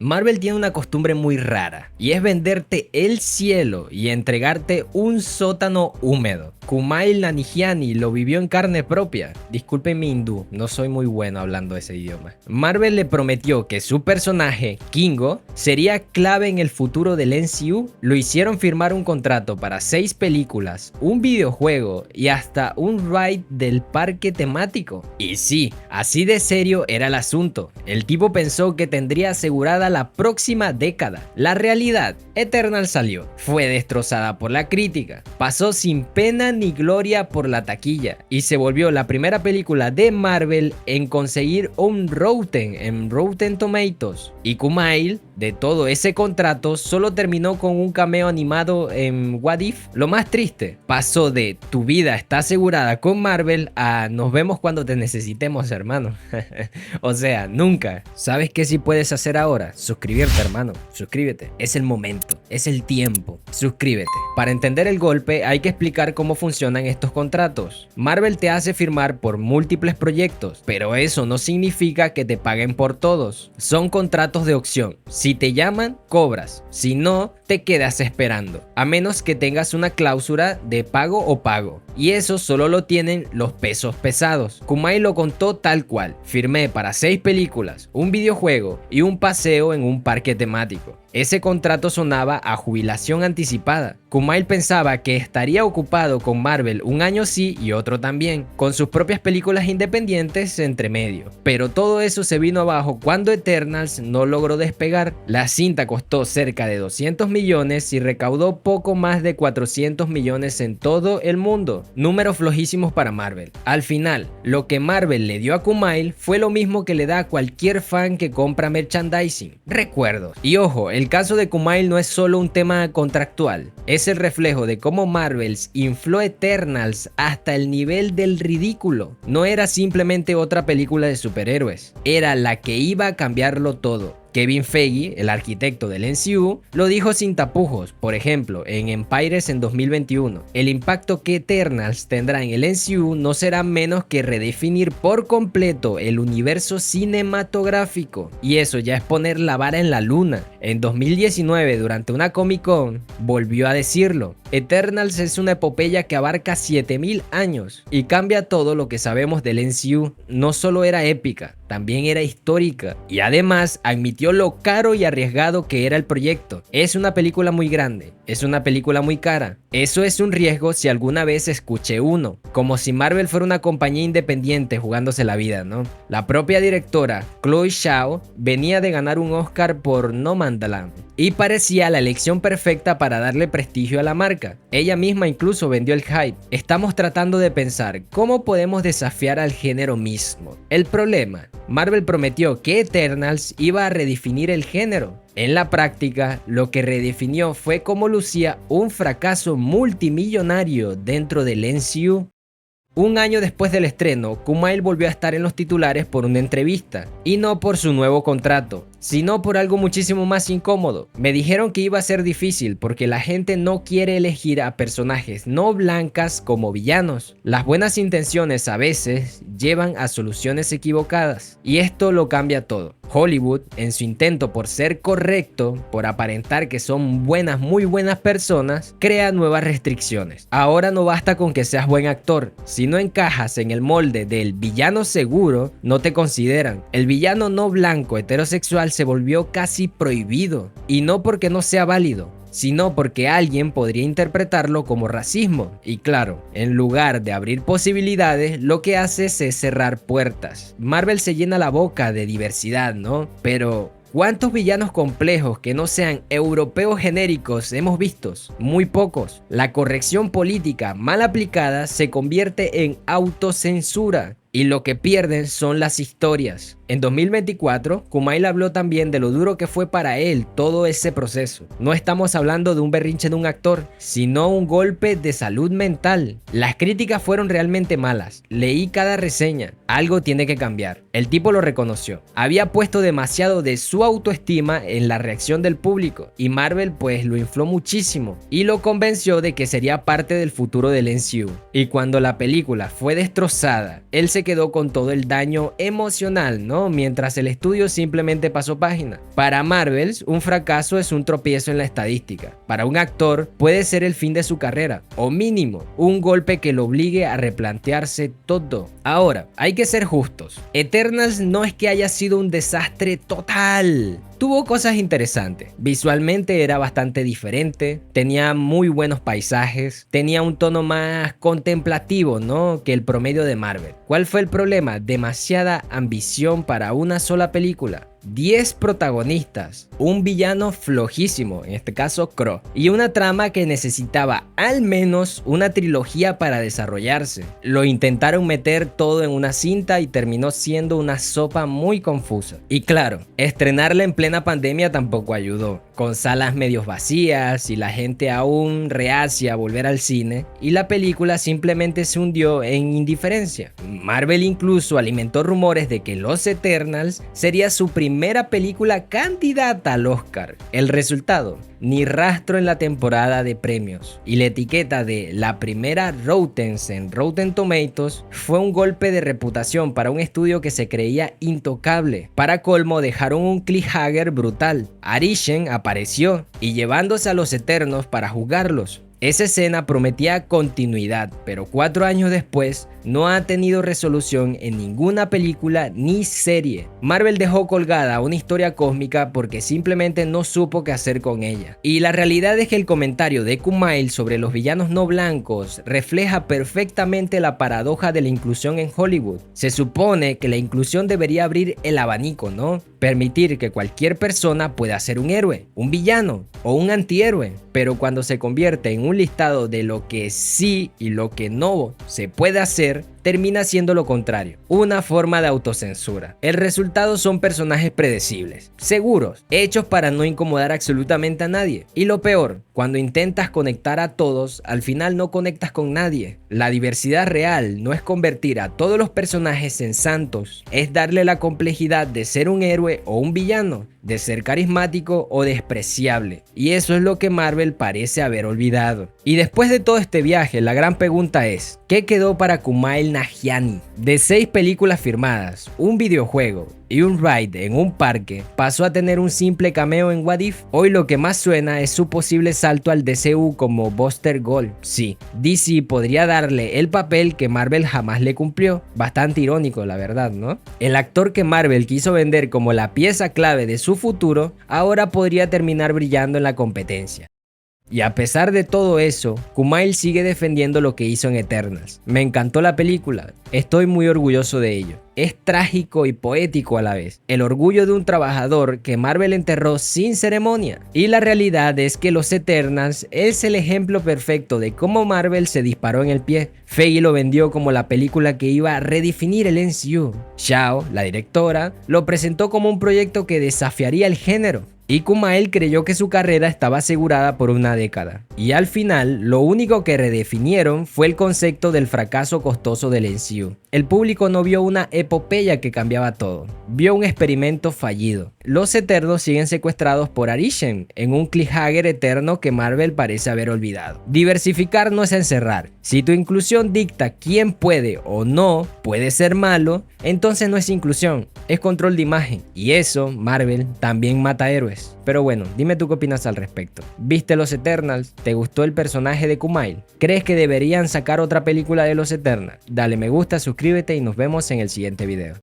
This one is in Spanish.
Marvel tiene una costumbre muy rara y es venderte el cielo y entregarte un sótano húmedo. Kumail Nanjiani lo vivió en carne propia. Disculpen mi hindú, no soy muy bueno hablando ese idioma. Marvel le prometió que su personaje, Kingo, sería clave en el futuro del MCU. Lo hicieron firmar un contrato para 6 películas, un videojuego y hasta un ride del parque temático. Y sí, así de serio era el asunto. El tipo pensó que tendría asegurada la próxima década. La realidad, Eternal salió, fue destrozada por la crítica, pasó sin pena ni gloria por la taquilla y se volvió la primera película de Marvel en conseguir un Rotten Tomatoes. Y Kumail, de todo ese contrato, solo terminó con un cameo animado en What If. Lo más triste, pasó de tu vida está asegurada con Marvel a nos vemos cuando te necesitemos, hermano. O sea, nunca. ¿Sabes qué sí puedes hacer ahora? Suscribirte, hermano. Suscríbete. Es el momento. Es el tiempo. Suscríbete. Para entender el golpe hay que explicar cómo funcionan estos contratos. Marvel te hace firmar por múltiples proyectos, pero eso no significa que te paguen por todos. Son contratos de opción. Si te llaman, cobras. Si no, te quedas esperando. A menos que tengas una cláusula de pago o pago. Y eso solo lo tienen los pesos pesados. Kumail lo contó tal cual. Firmé para 6 películas, un videojuego y un paseo en un parque temático. Ese contrato sonaba a jubilación anticipada. Kumail pensaba que estaría ocupado con Marvel un año sí y otro también, con sus propias películas independientes entre medio. Pero todo eso se vino abajo cuando Eternals no logró despegar. La cinta costó cerca de 200 millones y recaudó poco más de 400 millones en todo el mundo. Números flojísimos para Marvel. Al final, lo que Marvel le dio a Kumail fue lo mismo que le da a cualquier fan que compra merchandising: recuerdos. Y ojo, el caso de Kumail no es solo un tema contractual, es el reflejo de cómo Marvel infló Eternals hasta el nivel del ridículo. No era simplemente otra película de superhéroes, era la que iba a cambiarlo todo. Kevin Feige, el arquitecto del MCU, lo dijo sin tapujos. Por ejemplo, en Empires en 2021, el impacto que Eternals tendrá en el MCU no será menos que redefinir por completo el universo cinematográfico. Y eso ya es poner la vara en la luna. En 2019, durante una Comic Con, volvió a decirlo. Eternals es una epopeya que abarca 7000 años y cambia todo lo que sabemos del MCU. No solo era épica, también era histórica, y además admitió lo caro y arriesgado que era el proyecto. Es una película muy grande, es una película muy cara. Eso es un riesgo si alguna vez escuché uno, como si Marvel fuera una compañía independiente jugándose la vida, ¿no? La propia directora, Chloe Zhao, venía de ganar un Oscar por Nomadland y parecía la elección perfecta para darle prestigio a la marca. Ella misma incluso vendió el hype. Estamos tratando de pensar cómo podemos desafiar al género mismo. El problema, Marvel prometió que Eternals iba a redefinir el género. En la práctica, lo que redefinió fue cómo lucía un fracaso multimillonario dentro del MCU. Un año después del estreno, Kumail volvió a estar en los titulares por una entrevista, y no por su nuevo contrato, sino por algo muchísimo más incómodo. Me dijeron que iba a ser difícil porque la gente no quiere elegir a personajes no blancas como villanos. Las buenas intenciones a veces llevan a soluciones equivocadas, y esto lo cambia todo. Hollywood, en su intento por ser correcto, por aparentar que son buenas, muy buenas personas, crea nuevas restricciones. Ahora no basta con que seas buen actor. Si no encajas en el molde del villano seguro, no te consideran. El villano no blanco heterosexual se volvió casi prohibido. Y no porque no sea válido, sino porque alguien podría interpretarlo como racismo. Y claro, en lugar de abrir posibilidades, lo que hace es cerrar puertas. Marvel se llena la boca de diversidad, ¿no? Pero ¿cuántos villanos complejos que no sean europeos genéricos hemos visto? Muy pocos. La corrección política mal aplicada se convierte en autocensura. Y lo que pierden son las historias. En 2024, Kumail habló también de lo duro que fue para él todo ese proceso. No estamos hablando de un berrinche de un actor, sino un golpe de salud mental. Las críticas fueron realmente malas. Leí cada reseña. Algo tiene que cambiar. El tipo lo reconoció. Había puesto demasiado de su autoestima en la reacción del público y Marvel pues lo infló muchísimo y lo convenció de que sería parte del futuro del MCU. Y cuando la película fue destrozada, él se quedó con todo el daño emocional, ¿no? Mientras el estudio simplemente pasó página. Para Marvel, un fracaso es un tropiezo en la estadística. Para un actor puede ser el fin de su carrera o mínimo un golpe que lo obligue a replantearse todo. Ahora, hay que ser justos. Eternals no es que haya sido un desastre total. Tuvo cosas interesantes. Visualmente era bastante diferente, tenía muy buenos paisajes, tenía un tono más contemplativo, ¿no? Que el promedio de Marvel. ¿Cuál fue el problema? Demasiada ambición para una sola película. 10 protagonistas, un villano flojísimo, en este caso Crow, y una trama que necesitaba al menos una trilogía para desarrollarse. Lo intentaron meter todo en una cinta y terminó siendo una sopa muy confusa. Y claro, estrenarla en plena pandemia tampoco ayudó, con salas medios vacías y la gente aún reacia a volver al cine, y la película simplemente se hundió en indiferencia. Marvel incluso alimentó rumores de que Los Eternals sería su primera película candidata al Oscar. El resultado, ni rastro en la temporada de premios, y la etiqueta de la primera Rottens en Rotten Tomatoes fue un golpe de reputación para un estudio que se creía intocable. Para colmo, dejaron un cliffhanger brutal. Arishem apareció y llevándose a los Eternos para jugarlos. Esa escena prometía continuidad, pero 4 años después no ha tenido resolución en ninguna película ni serie. Marvel dejó colgada una historia cósmica porque simplemente no supo qué hacer con ella. Y la realidad es que el comentario de Kumail sobre los villanos no blancos refleja perfectamente la paradoja de la inclusión en Hollywood. Se supone que la inclusión debería abrir el abanico, ¿no? Permitir que cualquier persona pueda ser un héroe, un villano o un antihéroe, pero cuando se convierte en un listado de lo que sí y lo que no se puede hacer, termina siendo lo contrario, una forma de autocensura. El resultado son personajes predecibles, seguros, hechos para no incomodar absolutamente a nadie. Y lo peor, cuando intentas conectar a todos, al final no conectas con nadie. La diversidad real no es convertir a todos los personajes en santos, es darle la complejidad de ser un héroe o un villano, de ser carismático o despreciable. Y eso es lo que Marvel parece haber olvidado. Y después de todo este viaje, la gran pregunta es, ¿qué quedó para Kumail Nanjiani? De 6 películas firmadas, un videojuego y un ride en un parque, pasó a tener un simple cameo en What If. Hoy lo que más suena es su posible salto al DCU como Buster Gold. Sí, DC podría darle el papel que Marvel jamás le cumplió. Bastante irónico, la verdad, ¿no? El actor que Marvel quiso vender como la pieza clave de su futuro, ahora podría terminar brillando en la competencia. Y a pesar de todo eso, Kumail sigue defendiendo lo que hizo en Eternals. Me encantó la película, estoy muy orgulloso de ello. Es trágico y poético a la vez. El orgullo de un trabajador que Marvel enterró sin ceremonia. Y la realidad es que Los Eternals es el ejemplo perfecto de cómo Marvel se disparó en el pie. Feige lo vendió como la película que iba a redefinir el MCU. Zhao, la directora, lo presentó como un proyecto que desafiaría el género. Y Kumail creyó que su carrera estaba asegurada por una década. Y al final, lo único que redefinieron fue el concepto del fracaso costoso del MCU. El público no vio una epopeya que cambiaba todo. Vio un experimento fallido. Los Eternos siguen secuestrados por Arishem en un cliffhanger eterno que Marvel parece haber olvidado. Diversificar no es encerrar. Si tu inclusión dicta quién puede o no puede ser malo, entonces no es inclusión, es control de imagen. Y eso, Marvel, también mata héroes. Pero bueno, dime tú qué opinas al respecto. ¿Viste Los Eternals? ¿Te gustó el personaje de Kumail? ¿Crees que deberían sacar otra película de Los Eternals? Dale me gusta, suscríbete y nos vemos en el siguiente video.